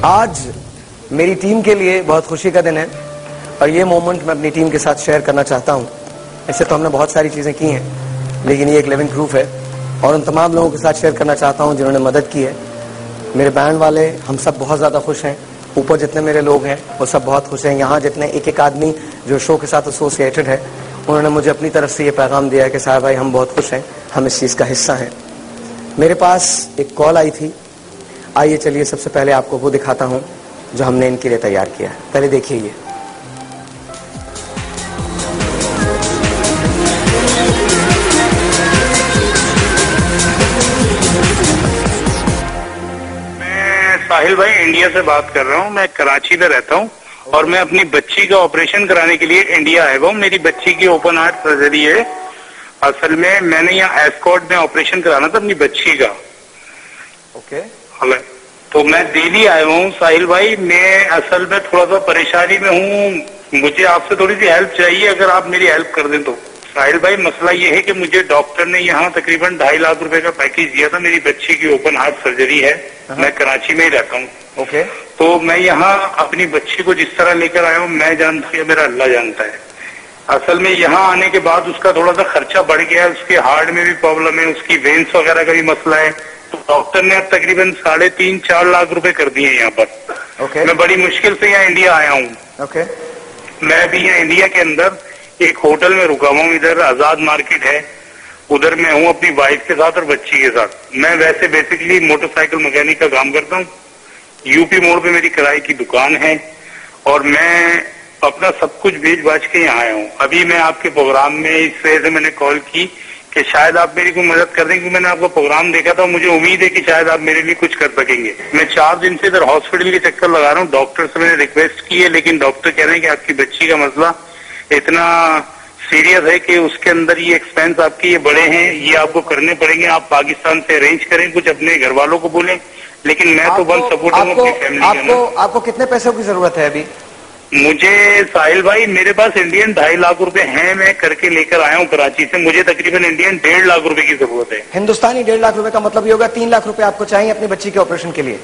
आज मेरी टीम के लिए बहुत खुशी का दिन है और ये मोमेंट मैं अपनी टीम के साथ शेयर करना चाहता हूँ। ऐसे तो हमने बहुत सारी चीजें की हैं, लेकिन ये एक लिविंग प्रूफ है और उन तमाम लोगों के साथ शेयर करना चाहता हूँ जिन्होंने मदद की है। मेरे बैंड वाले, हम सब बहुत ज्यादा खुश हैं। ऊपर जितने मेरे लोग हैं वो सब बहुत खुश हैं। यहाँ जितने एक एक आदमी जो शो के साथ एसोसिएटेड है, उन्होंने मुझे अपनी तरफ से ये पैगाम दिया है कि साहब भाई हम बहुत खुश हैं, हम इस चीज का हिस्सा हैं। मेरे पास एक कॉल आई थी। आइए चलिए सबसे पहले आपको वो दिखाता हूँ जो हमने इनके लिए तैयार किया है। पहले देखिए ये। मैं साहिल भाई इंडिया से बात कर रहा हूँ। मैं कराची में रहता हूँ और मैं अपनी बच्ची का ऑपरेशन कराने के लिए इंडिया आया हुआ हूँ। मेरी बच्ची की ओपन हार्ट सर्जरी है। असल में मैंने यहाँ एस्कॉर्ट में ऑपरेशन कराना था अपनी बच्ची का। ओके। तो मैं दिल्ली आया हूँ साहिल भाई। मैं असल में थोड़ा सा परेशानी में हूँ, मुझे आपसे थोड़ी सी हेल्प चाहिए, अगर आप मेरी हेल्प कर दें तो। साहिल भाई मसला ये है कि मुझे डॉक्टर ने यहाँ तकरीबन 2.5 लाख रुपए का पैकेज दिया था। मेरी बच्ची की ओपन हार्ट सर्जरी है। मैं कराची में ही रहता हूँ। ओके। तो मैं यहाँ अपनी बच्ची को जिस तरह लेकर आया हूँ, मैं जानता हूँ या मेरा अल्लाह जानता है। असल में यहाँ आने के बाद उसका थोड़ा सा खर्चा बढ़ गया है। उसके हार्ट में भी प्रॉब्लम है, उसकी वेन्स वगैरह का भी मसला है। तो डॉक्टर ने अब तकरीबन 3.5-4 लाख रुपए कर दिए यहाँ पर। ओके। मैं बड़ी मुश्किल से यहाँ इंडिया आया हूँ। ओके। मैं अभी यहाँ इंडिया के अंदर एक होटल में रुका हुआ हूँ। इधर आजाद मार्केट है, उधर मैं हूँ अपनी वाइफ के साथ और बच्ची के साथ। मैं वैसे बेसिकली मोटरसाइकिल मैकेनिक का काम करता हूँ। यूपी मोड़ पे मेरी किराए की दुकान है और मैं अपना सब कुछ बेच बाज के यहाँ आया हूँ। अभी मैं आपके प्रोग्राम में इस वजह से मैंने कॉल की कि शायद आप मेरी कोई मदद कर दें, क्योंकि मैंने आपका प्रोग्राम देखा था। मुझे उम्मीद है कि शायद आप मेरे लिए कुछ कर सकेंगे। मैं 4 दिन से इधर हॉस्पिटल के चक्कर लगा रहा हूँ। डॉक्टर से मैंने रिक्वेस्ट की है, लेकिन डॉक्टर कह रहे हैं कि आपकी बच्ची का मसला इतना सीरियस है कि उसके अंदर ये एक्सपेंस आपके ये बड़े हैं, ये आपको करने पड़ेंगे। आप पाकिस्तान से अरेंज करें, कुछ अपने घर वालों को बोलें। लेकिन मैं तो वन सपोर्ट हूँ अपनी फैमिली का। आपको कितने पैसों की जरूरत है अभी? मुझे साहिल भाई मेरे पास इंडियन 2.5 लाख रुपए हैं। मैं करके लेकर आया हूँ कराची से। मुझे तकरीबन इंडियन 1.5 लाख रुपए की जरूरत है। हिंदुस्तानी 1.5 लाख रुपए का मतलब ये होगा 3 लाख रुपए आपको चाहिए अपनी बच्ची के ऑपरेशन के लिए।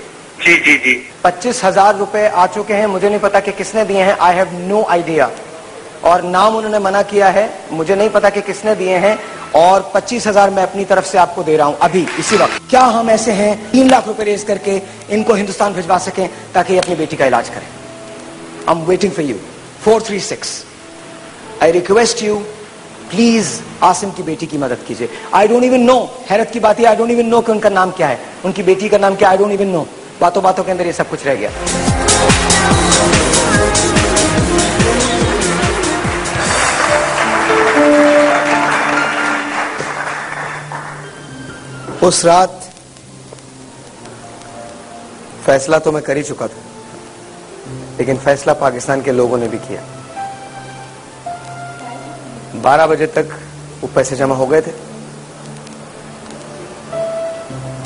जी जी जी। 25,000 रुपए आ चुके हैं। मुझे नहीं पता कि किसने दिए हैं, आई हैव नो आइडिया। और नाम उन्होंने मना किया है, मुझे नहीं पता कि किसने दिए हैं। और 25,000 मैं अपनी तरफ से आपको दे रहा हूं अभी इसी वक्त। क्या हम ऐसे हैं 3 लाख रुपए रेज करके इनको हिंदुस्तान भिजवा सकें ताकि ये अपनी बेटी का इलाज करें? I am waiting for you. 436। I request you, please Asim की बेटी की मदद कीजिए। आई डोंट इवन नो, हैरत की बात है, आई डोंट इवन नो कि उनका नाम क्या है, उनकी बेटी का नाम क्या, आई डोंट इवन नो। बातों बातों के अंदर ये सब कुछ रह गया। उस रात फैसला तो मैं कर ही चुका था, लेकिन फैसला पाकिस्तान के लोगों ने भी किया। 12 बजे तक वो पैसे जमा हो गए थे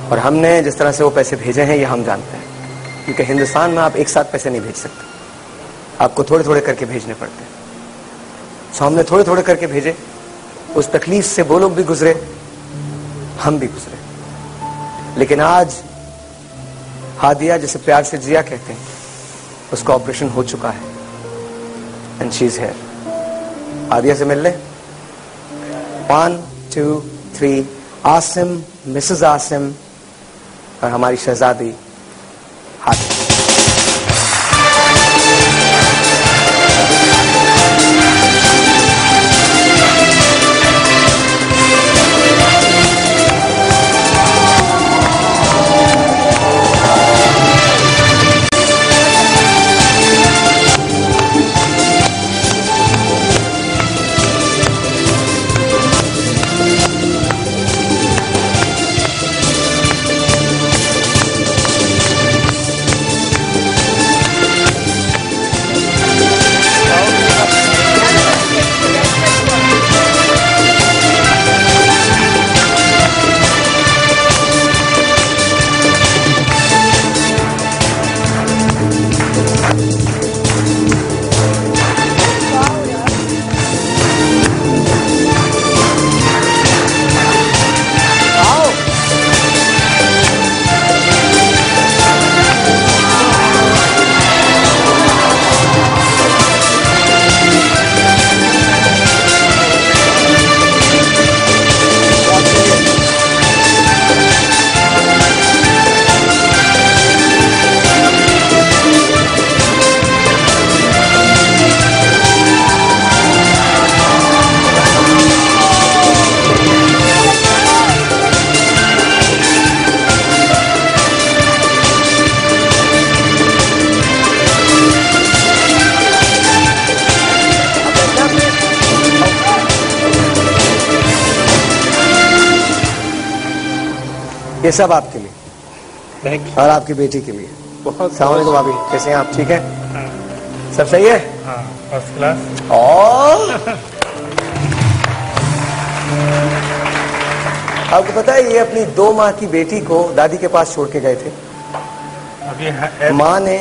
और हमने जिस तरह से वो पैसे भेजे हैं ये हम जानते हैं, क्योंकि हिंदुस्तान में आप एक साथ पैसे नहीं भेज सकते, आपको थोड़े थोड़े करके भेजने पड़ते हैं। सो हमने थोड़े थोड़े करके भेजे। उस तकलीफ से वो लोग भी गुजरे, हम भी गुजरे। लेकिन आज हादिया, जिसे प्यार से जिया कहते हैं, उसका ऑपरेशन हो चुका है and she is here. Hadiya से मिल ले। 1 2 3। आसिम, मिसेस आसिम और हमारी शहजादी हादिया। ये सब आपके लिए और आपकी बेटी के लिए। बहुत अस्सलाम वालेकुम भाभी, कैसे हैं आप? ठीक है, सब सही है? हाँ, फर्स्ट क्लास। और आपको पता है ये अपनी 2 माह की बेटी को दादी के पास छोड़ के गए थे। अभी माँ ने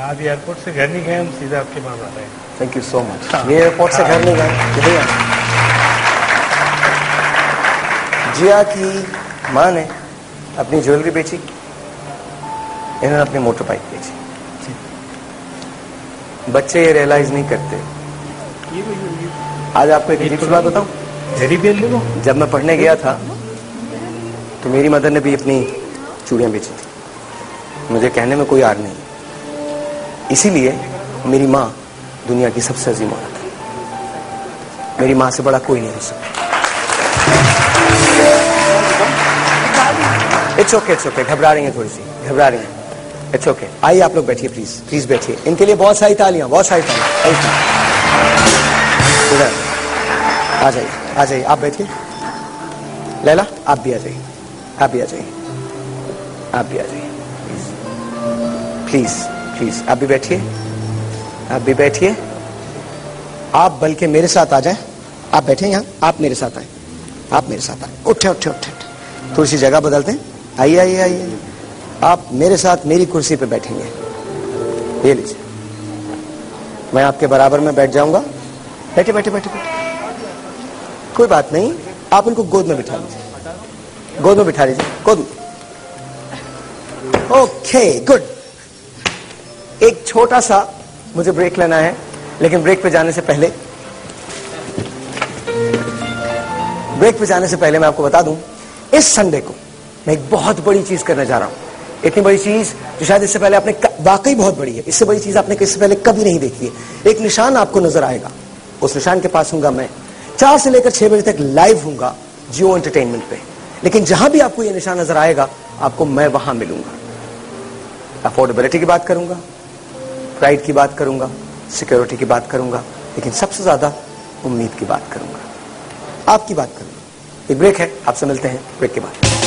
अभी एयरपोर्ट से घर नहीं गए, हम सीधा आपके पास आ रहे हैं। Thank you so much. ये एयरपोर्ट से घर नहीं गए, जिया की माँ ने अपनी ज्वेलरी बेची, इन्होंने अपनी मोटर बाइक बेची। बच्चे ये रियलाइज नहीं करते। आज आपको एक अजीब सी बात बताऊं, जब मैं पढ़ने गया था तो मेरी मदर ने भी अपनी चूड़ियां बेची थी। मुझे कहने में कोई आर नहीं, इसीलिए मेरी माँ दुनिया की सबसे अजीम औरत है। मेरी माँ से बड़ा कोई नहीं हो सकता। It's okay, it's okay. घबरा रही हैं, थोड़ी सी घबरा रही हैं। It's okay. आइए आप लोग बैठिए, प्लीज प्लीज बैठिए। इनके लिए बहुत सारी तालियां, बहुत सारी तालियां। इधर आ जाइए, आ जाइए, आप बैठिए। लैला आप भी आ जाइए, आप भी आ जाइए, आप भी आ जाइए, प्लीज प्लीज आप भी बैठिए, आप भी बैठिए। आप बल्कि मेरे साथ आ जाएं। आप बैठे यहाँ, आप मेरे साथ आए, आप मेरे साथ आए। उठे उठे उठे, थोड़ी सी जगह बदलते हैं। आइए आइए आइए, आप मेरे साथ मेरी कुर्सी पे बैठेंगे। ये लीजिए, मैं आपके बराबर में बैठ जाऊंगा। बैठे बैठे बैठे बैठे, कोई बात नहीं। आप उनको गोद में बिठा लीजिए, गोद में बिठा लीजिए, गोद में। Okay good. एक छोटा सा मुझे ब्रेक लेना है, लेकिन ब्रेक पे जाने से पहले मैं आपको बता दूं, इस संडे को मैं एक बहुत बड़ी चीज करने जा रहा हूं। इतनी बड़ी चीज जो शायद इससे पहले आपने, वाकई बहुत बड़ी है, इससे बड़ी चीज आपने इससे पहले कभी नहीं देखी है। एक निशान आपको नजर आएगा, उस निशान के पास हूंगा मैं। 4 से लेकर 6 बजे तक लाइव हूंगा जियो एंटरटेनमेंट पे। लेकिन जहां भी आपको यह निशान नजर आएगा, आपको मैं वहां मिलूंगा। अफोर्डेबिलिटी की बात करूंगा, प्राइड की बात करूंगा, सिक्योरिटी की बात करूंगा, लेकिन सबसे ज्यादा उम्मीद की बात करूंगा, आपकी बात करूंगा। एक ब्रेक है, आपसे मिलते हैं ब्रेक के बाद।